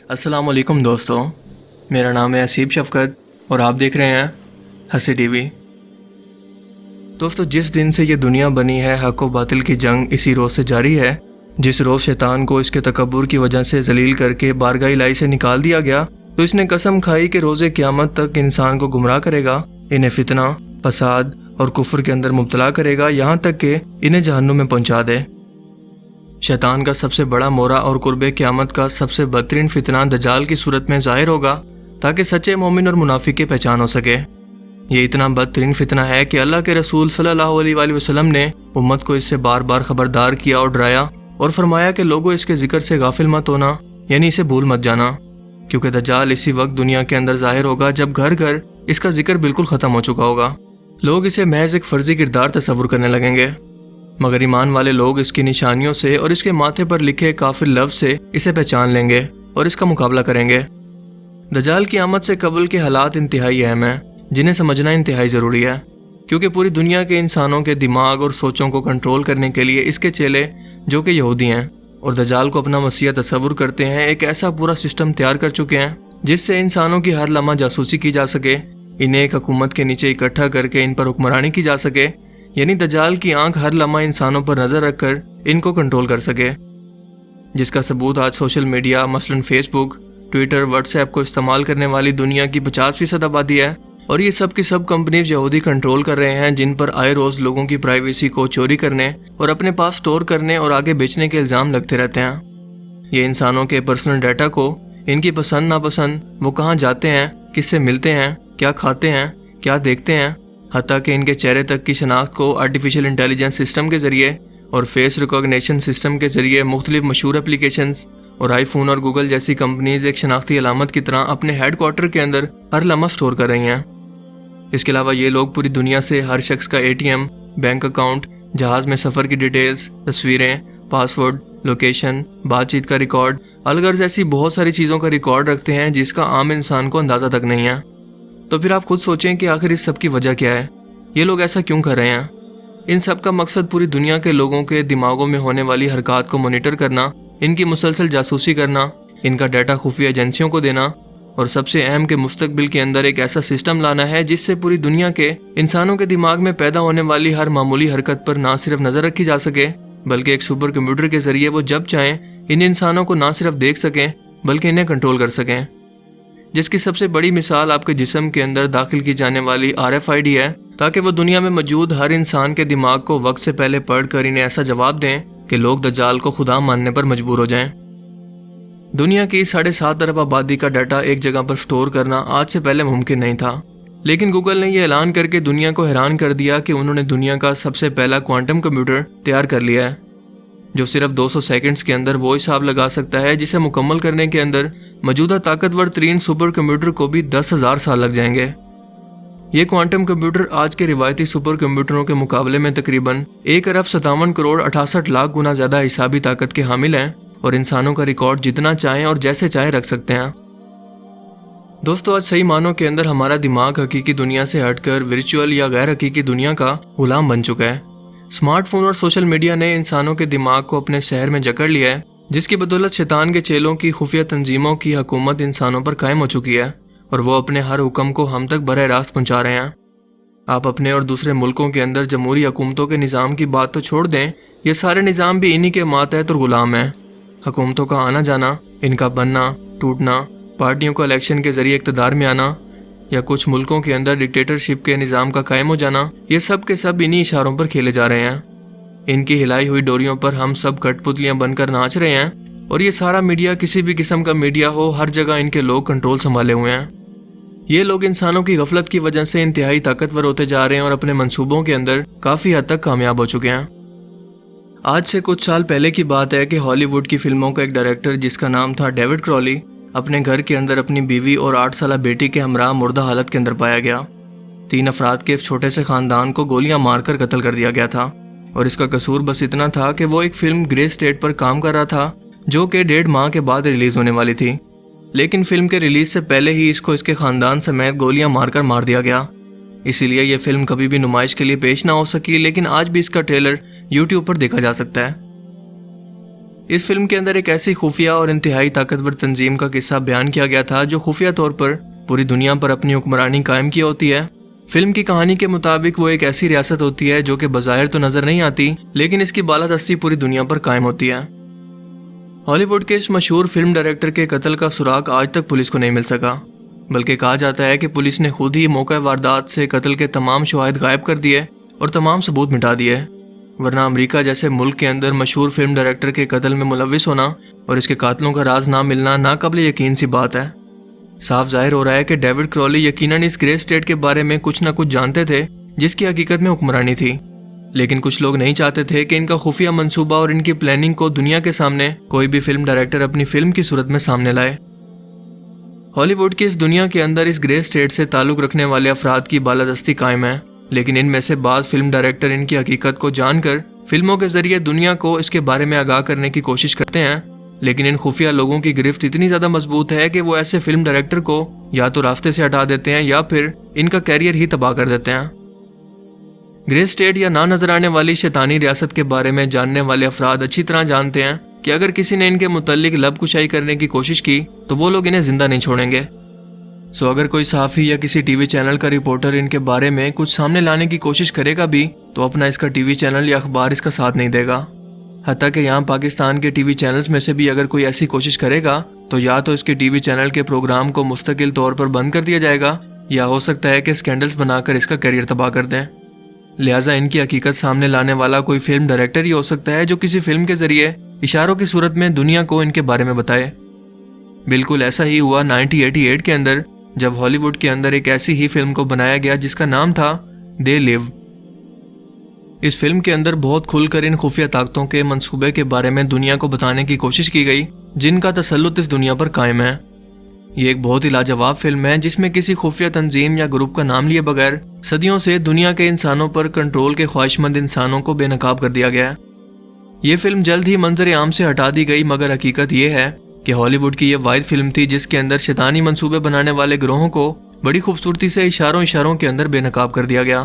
السلام علیکم دوستوں، میرا نام ہے اسیب شفقت اور آپ دیکھ رہے ہیں ہنسی ٹی وی۔ دوستو، جس دن سے یہ دنیا بنی ہے حق و باطل کی جنگ اسی روز سے جاری ہے۔ جس روز شیطان کو اس کے تکبر کی وجہ سے ذلیل کر کے بارگاہ الہی سے نکال دیا گیا تو اس نے قسم کھائی کہ روز قیامت تک انسان کو گمراہ کرے گا، انہیں فتنہ، فساد اور کفر کے اندر مبتلا کرے گا، یہاں تک کہ انہیں جہنم میں پہنچا دے۔ شیطان کا سب سے بڑا مورا اور قرب قیامت کا سب سے بدترین فتنہ دجال کی صورت میں ظاہر ہوگا تاکہ سچے مومن اور منافق کی پہچان ہو سکے۔ یہ اتنا بدترین فتنہ ہے کہ اللہ کے رسول صلی اللہ علیہ وآلہ وسلم نے امت کو اس سے بار بار خبردار کیا اور ڈرایا اور فرمایا کہ لوگوں اس کے ذکر سے غافل مت ہونا، یعنی اسے بھول مت جانا، کیونکہ دجال اسی وقت دنیا کے اندر ظاہر ہوگا جب گھر گھر اس کا ذکر بالکل ختم ہو چکا ہوگا۔ لوگ اسے محض ایک فرضی کردار تصور کرنے لگیں گے، مگر ایمان والے لوگ اس کی نشانیوں سے اور اس کے ماتھے پر لکھے کافر لفظ سے اسے پہچان لیں گے اور اس کا مقابلہ کریں گے۔ دجال کی آمد سے قبل کے حالات انتہائی اہم ہیں، جنہیں سمجھنا انتہائی ضروری ہے، کیونکہ پوری دنیا کے انسانوں کے دماغ اور سوچوں کو کنٹرول کرنے کے لیے اس کے چیلے جو کہ یہودی ہیں اور دجال کو اپنا مسیح تصور کرتے ہیں، ایک ایسا پورا سسٹم تیار کر چکے ہیں جس سے انسانوں کی ہر لمحہ جاسوسی کی جا سکے، انہیں ایک حکومت کے نیچے اکٹھا کر کے ان پر حکمرانی کی جا سکے، یعنی دجال کی آنکھ ہر لمحہ انسانوں پر نظر رکھ کر ان کو کنٹرول کر سکے، جس کا ثبوت آج سوشل میڈیا مثلاً فیس بک، ٹویٹر، واٹس ایپ کو استعمال کرنے والی دنیا کی 50% آبادی ہے، اور یہ سب کی سب کمپنیز یہودی کنٹرول کر رہے ہیں، جن پر آئے روز لوگوں کی پرائیویسی کو چوری کرنے اور اپنے پاس سٹور کرنے اور آگے بیچنے کے الزام لگتے رہتے ہیں۔ یہ انسانوں کے پرسنل ڈیٹا کو، ان کی پسند ناپسند، وہ کہاں جاتے ہیں، کس سے ملتے ہیں، کیا کھاتے ہیں، کیا دیکھتے ہیں، حتیٰ کہ ان کے چہرے تک کی شناخت کو آرٹیفیشل انٹیلیجنس سسٹم کے ذریعے اور فیس ریکگنیشن سسٹم کے ذریعے مختلف مشہور اپلیکیشنز اور آئی فون اور گوگل جیسی کمپنیز ایک شناختی علامت کی طرح اپنے ہیڈ کوارٹر کے اندر ہر لمحہ سٹور کر رہی ہیں۔ اس کے علاوہ یہ لوگ پوری دنیا سے ہر شخص کا ATM، بینک اکاؤنٹ، جہاز میں سفر کی ڈیٹیلز، تصویریں، پاسورڈ، لوکیشن، بات چیت کا ریکارڈ، الغرض ایسی بہت ساری چیزوں کا ریکارڈ رکھتے ہیں جس کا عام انسان کو اندازہ تک نہیں ہے۔ تو پھر آپ خود سوچیں کہ آخر اس سب کی وجہ کیا ہے، یہ لوگ ایسا کیوں کر رہے ہیں؟ ان سب کا مقصد پوری دنیا کے لوگوں کے دماغوں میں ہونے والی حرکات کو مانیٹر کرنا، ان کی مسلسل جاسوسی کرنا، ان کا ڈیٹا خفیہ ایجنسیوں کو دینا، اور سب سے اہم کہ مستقبل کے اندر ایک ایسا سسٹم لانا ہے جس سے پوری دنیا کے انسانوں کے دماغ میں پیدا ہونے والی ہر معمولی حرکت پر نہ صرف نظر رکھی جا سکے، بلکہ ایک سپر کمپیوٹر کے ذریعے وہ جب چاہیں ان انسانوں کو نہ صرف دیکھ سکیں بلکہ انہیں کنٹرول کر سکیں، جس کی سب سے بڑی مثال آپ کے جسم کے اندر داخل کی جانے والی RFID ہے، تاکہ وہ دنیا میں موجود ہر انسان کے دماغ کو وقت سے پہلے پڑھ کر انہیں ایسا جواب دیں کہ لوگ دجال کو خدا ماننے پر مجبور ہو جائیں۔ دنیا کی 7.5 ارب آبادی کا ڈیٹا ایک جگہ پر سٹور کرنا آج سے پہلے ممکن نہیں تھا، لیکن گوگل نے یہ اعلان کر کے دنیا کو حیران کر دیا کہ انہوں نے دنیا کا سب سے پہلا کوانٹم کمپیوٹر تیار کر لیا ہے، جو صرف 200 سیکنڈز کے اندر وہ حساب لگا سکتا ہے جسے مکمل کرنے کے اندر موجودہ طاقتور ترین سپر کمپیوٹر کو بھی 10,000 سال لگ جائیں گے۔ یہ کوانٹم کمپیوٹر آج کے روایتی سپر کمپیوٹروں کے مقابلے میں تقریباً 1,57,68,00,000 گنا زیادہ حسابی طاقت کے حامل ہیں اور انسانوں کا ریکارڈ جتنا چاہیں اور جیسے چاہیں رکھ سکتے ہیں۔ دوستو، آج صحیح معنوں کے اندر ہمارا دماغ حقیقی دنیا سے ہٹ کر ورچوئل یا غیر حقیقی دنیا کا غلام بن چکا ہے۔ اسمارٹ فون اور سوشل میڈیا نے انسانوں کے دماغ کو اپنے شہر میں جکڑ لیا ہے، جس کی بدولت شیطان کے چیلوں کی خفیہ تنظیموں کی حکومت انسانوں پر قائم ہو چکی ہے، اور وہ اپنے ہر حکم کو ہم تک براہ راست پہنچا رہے ہیں۔ آپ اپنے اور دوسرے ملکوں کے اندر جمہوری حکومتوں کے نظام کی بات تو چھوڑ دیں، یہ سارے نظام بھی انہی کے ماتحت اور غلام ہیں۔ حکومتوں کا آنا جانا، ان کا بننا، ٹوٹنا، پارٹیوں کو الیکشن کے ذریعے اقتدار میں آنا، یا کچھ ملکوں کے اندر ڈکٹیٹرشپ کے نظام کا قائم ہو جانا، یہ سب کے سب انہی اشاروں پر کھیلے جا رہے ہیں۔ ان کی ہلائی ہوئی ڈوریوں پر ہم سب کٹ پتلیاں بن کر ناچ رہے ہیں، اور یہ سارا میڈیا، کسی بھی قسم کا میڈیا ہو، ہر جگہ ان کے لوگ کنٹرول سنبھالے ہوئے ہیں۔ یہ لوگ انسانوں کی غفلت کی وجہ سے انتہائی طاقتور ہوتے جا رہے ہیں اور اپنے منصوبوں کے اندر کافی حد تک کامیاب ہو چکے ہیں۔ آج سے کچھ سال پہلے کی بات ہے کہ ہالی ووڈ کی فلموں کا ایک ڈائریکٹر جس کا نام تھا ڈیوڈ کرالی اپنے گھر کے اندر اپنی بیوی اور 8 سالہ بیٹی کے ہمراہ مردہ حالت کے اندر پایا گیا۔ 3 افراد کے اس چھوٹے سے خاندان کو گولیاں مار کر قتل کر دیا گیا تھا، اور اس کا قصور بس اتنا تھا کہ وہ ایک فلم گرے اسٹیٹ پر کام کر رہا تھا جو کہ 1.5 ماہ کے بعد ریلیز ہونے والی تھی، لیکن فلم کے ریلیز سے پہلے ہی اس کو اس کے خاندان سمیت گولیاں مار کر مار دیا گیا۔ اسی لیے یہ فلم کبھی بھی نمائش کے لیے پیش نہ ہو سکی، لیکن آج بھی اس کا ٹریلر یوٹیوب پر دیکھا جا سکتا ہے۔ اس فلم کے اندر ایک ایسی خفیہ اور انتہائی طاقتور تنظیم کا قصہ بیان کیا گیا تھا جو خفیہ طور پر پوری دنیا پر اپنی حکمرانی قائم کی ہوتی ہے۔ فلم کی کہانی کے مطابق وہ ایک ایسی ریاست ہوتی ہے جو کہ بظاہر تو نظر نہیں آتی، لیکن اس کی بالادستی پوری دنیا پر قائم ہوتی ہے۔ ہالی ووڈ کے اس مشہور فلم ڈائریکٹر کے قتل کا سراغ آج تک پولیس کو نہیں مل سکا، بلکہ کہا جاتا ہے کہ پولیس نے خود ہی موقع واردات سے قتل کے تمام شواہد غائب کر دیے اور تمام ثبوت مٹا دیے، ورنہ امریکہ جیسے ملک کے اندر مشہور فلم ڈائریکٹر کے قتل میں ملوث ہونا اور اس کے قاتلوں کا راز نہ ملنا ناقابل یقین سی بات ہے۔ صاف ظاہر ہو رہا ہے کہ ڈیوڈ کرالی یقیناً اس گرے اسٹیٹ کے بارے میں کچھ نہ کچھ جانتے تھے جس کی حقیقت میں حکمرانی تھی، لیکن کچھ لوگ نہیں چاہتے تھے کہ ان کا خفیہ منصوبہ اور ان کی پلاننگ کو دنیا کے سامنے کوئی بھی فلم ڈائریکٹر اپنی فلم کی صورت میں سامنے لائے۔ ہالی ووڈ کی اس دنیا کے اندر اس گرے اسٹیٹ سے تعلق رکھنے والے افراد کی بالادستی قائم ہے، لیکن ان میں سے بعض فلم ڈائریکٹر ان کی حقیقت کو جان کر فلموں کے ذریعے دنیا کو اس کے بارے میں آگاہ کرنے کی کوشش کرتے ہیں، لیکن ان خفیہ لوگوں کی گرفت اتنی زیادہ مضبوط ہے کہ وہ ایسے فلم ڈائریکٹر کو یا تو راستے سے ہٹا دیتے ہیں یا پھر ان کا کیریئر ہی تباہ کر دیتے ہیں۔ گرے اسٹیٹ یا نہ نظر آنے والی شیطانی ریاست کے بارے میں جاننے والے افراد اچھی طرح جانتے ہیں کہ اگر کسی نے ان کے متعلق لب کشائی کرنے کی کوشش کی تو وہ لوگ انہیں زندہ نہیں چھوڑیں گے۔ اگر کوئی صحافی یا کسی ٹی وی چینل کا رپورٹر ان کے بارے میں کچھ سامنے لانے کی کوشش کرے گا بھی تو اپنا اس کا ٹی وی چینل یا اخبار اس کا ساتھ نہیں دے گا۔ حتیٰ کہ یہاں پاکستان کے ٹی وی چینلز میں سے بھی اگر کوئی ایسی کوشش کرے گا تو یا تو اس کے ٹی وی چینل کے پروگرام کو مستقل طور پر بند کر دیا جائے گا یا ہو سکتا ہے کہ اسکینڈلز بنا کر اس کا کیریئر تباہ کر دیں۔ لہٰذا ان کی حقیقت سامنے لانے والا کوئی فلم ڈائریکٹر ہی ہو سکتا ہے جو کسی فلم کے ذریعے اشاروں کی صورت میں دنیا کو ان کے بارے میں بتائے۔ بالکل ایسا ہی ہوا 1988 کے اندر جب ہالی ووڈ کے اندر ایک ایسی ہی فلم کو بنایا گیا جس کا نام تھا دے لیو۔ اس فلم کے اندر بہت کھل کر ان خفیہ طاقتوں کے منصوبے کے بارے میں دنیا کو بتانے کی کوشش کی گئی جن کا تسلط اس دنیا پر قائم ہے۔ یہ ایک بہت ہی لاجواب فلم ہے جس میں کسی خفیہ تنظیم یا گروپ کا نام لیے بغیر صدیوں سے دنیا کے انسانوں پر کنٹرول کے خواہشمند انسانوں کو بے نقاب کر دیا گیا۔ یہ فلم جلد ہی منظر عام سے ہٹا دی گئی، مگر حقیقت یہ ہے کہ ہالی ووڈ کی یہ واحد فلم تھی جس کے اندر شیطانی منصوبے بنانے والے گروہوں کو بڑی خوبصورتی سے اشاروں کے اندر بے نقاب کر دیا گیا۔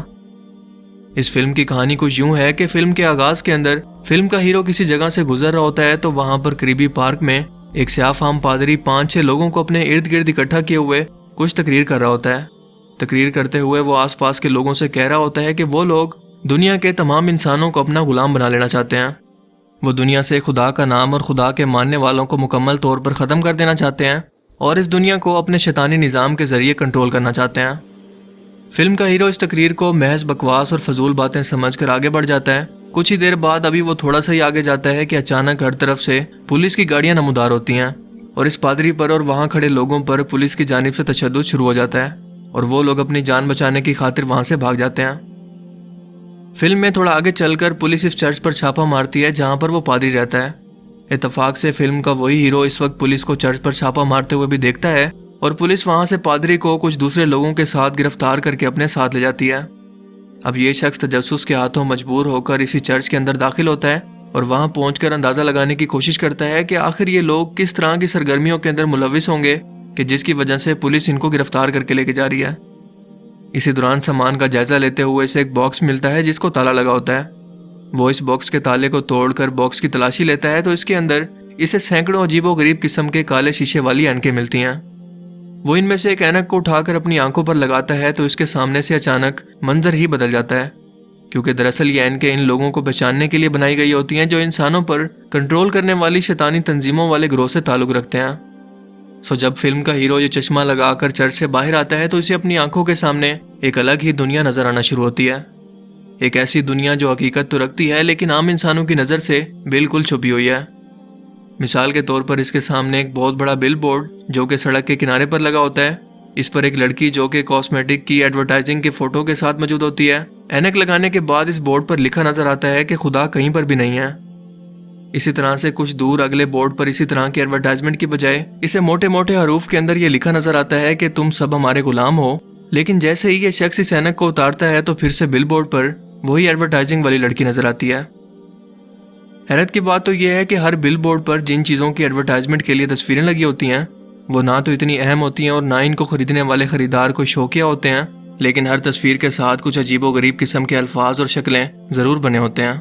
اس فلم کی کہانی کچھ یوں ہے کہ فلم کے آغاز کے اندر فلم کا ہیرو کسی جگہ سے گزر رہا ہوتا ہے تو وہاں پر قریبی پارک میں ایک سیاہ فام پادری 5-6 لوگوں کو اپنے ارد گرد اکٹھا کیے ہوئے کچھ تقریر کر رہا ہوتا ہے۔ تقریر کرتے ہوئے وہ آس پاس کے لوگوں سے کہہ رہا ہوتا ہے کہ وہ لوگ دنیا کے تمام انسانوں کو اپنا غلام بنا لینا چاہتے ہیں۔ وہ دنیا سے خدا کا نام اور خدا کے ماننے والوں کو مکمل طور پر ختم کر دینا چاہتے ہیں اور اس دنیا کو اپنے شیطانی نظام کے ذریعے کنٹرول کرنا چاہتے ہیں۔ فلم کا ہیرو اس تقریر کو محض بکواس اور فضول باتیں سمجھ کر آگے بڑھ جاتا ہے۔ کچھ ہی دیر بعد ابھی وہ تھوڑا سا ہی آگے جاتا ہے کہ اچانک ہر طرف سے پولیس کی گاڑیاں نمودار ہوتی ہیں اور اس پادری پر اور وہاں کھڑے لوگوں پر پولیس کی جانب سے تشدد شروع ہو جاتا ہے اور وہ لوگ اپنی جان بچانے کی خاطر وہاں سے بھاگ جاتے ہیں۔ فلم میں تھوڑا آگے چل کر پولیس اس چرچ پر چھاپا مارتی ہے جہاں پر وہ پادری رہتا ہے۔ اتفاق سے فلم کا وہی ہیرو اس وقت پولیس کو چرچ پر چھاپا مارتے ہوئے بھی دیکھتا ہے اور پولیس وہاں سے پادری کو کچھ دوسرے لوگوں کے ساتھ گرفتار کر کے اپنے ساتھ لے جاتی ہے۔ اب یہ شخص تجسس کے ہاتھوں مجبور ہو کر اسی چرچ کے اندر داخل ہوتا ہے اور وہاں پہنچ کر اندازہ لگانے کی کوشش کرتا ہے کہ آخر یہ لوگ کس طرح کی سرگرمیوں کے اندر ملوث ہوں گے کہ جس کی وجہ سے پولیس ان کو گرفتار کر کے لے کے جا رہی ہے۔ اسی دوران سامان کا جائزہ لیتے ہوئے اسے ایک باکس ملتا ہے جس کو تالا لگا ہوتا ہے۔ وہ اس باکس کے تالے کو توڑ کر باکس کی تلاشی لیتا ہے تو اس کے اندر اسے سینکڑوں عجیب و غریب قسم کے کالے شیشے والی اینکیں ملتی ہیں۔ وہ ان میں سے ایک اینک کو اٹھا کر اپنی آنکھوں پر لگاتا ہے تو اس کے سامنے سے اچانک منظر ہی بدل جاتا ہے، کیونکہ دراصل یہ اینکیں ان لوگوں کو پہچاننے کے لیے بنائی گئی ہوتی ہیں جو انسانوں پر کنٹرول کرنے والی شیطانی تنظیموں والے گروہ سے تعلق رکھتے ہیں۔ جب فلم کا ہیرو یہ چشمہ لگا کر چرچ سے باہر آتا ہے تو اسے اپنی آنکھوں کے سامنے ایک الگ ہی دنیا نظر آنا شروع ہوتی ہے۔ ایک ایسی دنیا جو حقیقت تو رکھتی ہے لیکن عام انسانوں کی نظر سے بالکل چھپی ہوئی ہے۔ مثال کے طور پر اس کے سامنے ایک بہت بڑا بل بورڈ جو کہ سڑک کے کنارے پر لگا ہوتا ہے، اس پر ایک لڑکی جو کہ کاسمیٹک کی ایڈورٹائزنگ کے فوٹو کے ساتھ موجود ہوتی ہے۔ اینک لگانے کے بعد اس بورڈ پر لکھا نظر آتا ہے کہ خدا کہیں پر بھی نہیں ہے۔ اسی طرح سے کچھ دور اگلے بورڈ پر اسی طرح کی ایڈورٹائزمنٹ کی بجائے اسے موٹے موٹے حروف کے اندر یہ لکھا نظر آتا ہے کہ تم سب ہمارے غلام ہو، لیکن جیسے ہی یہ شخص اس اینک کو اتارتا ہے تو پھر سے بل بورڈ پر وہی ایڈورٹائزنگ والی لڑکی نظر آتی ہے۔ حیرت کی بات تو یہ ہے کہ ہر بل بورڈ پر جن چیزوں کی ایڈورٹائزمنٹ کے لیے تصویریں لگی ہوتی ہیں وہ نہ تو اتنی اہم ہوتی ہیں اور نہ ان کو خریدنے والے خریدار کوئی شوقیہ ہوتے ہیں، لیکن ہر تصویر کے ساتھ کچھ عجیب و غریب قسم کے الفاظ اور شکلیں ضرور بنے ہوتے ہیں۔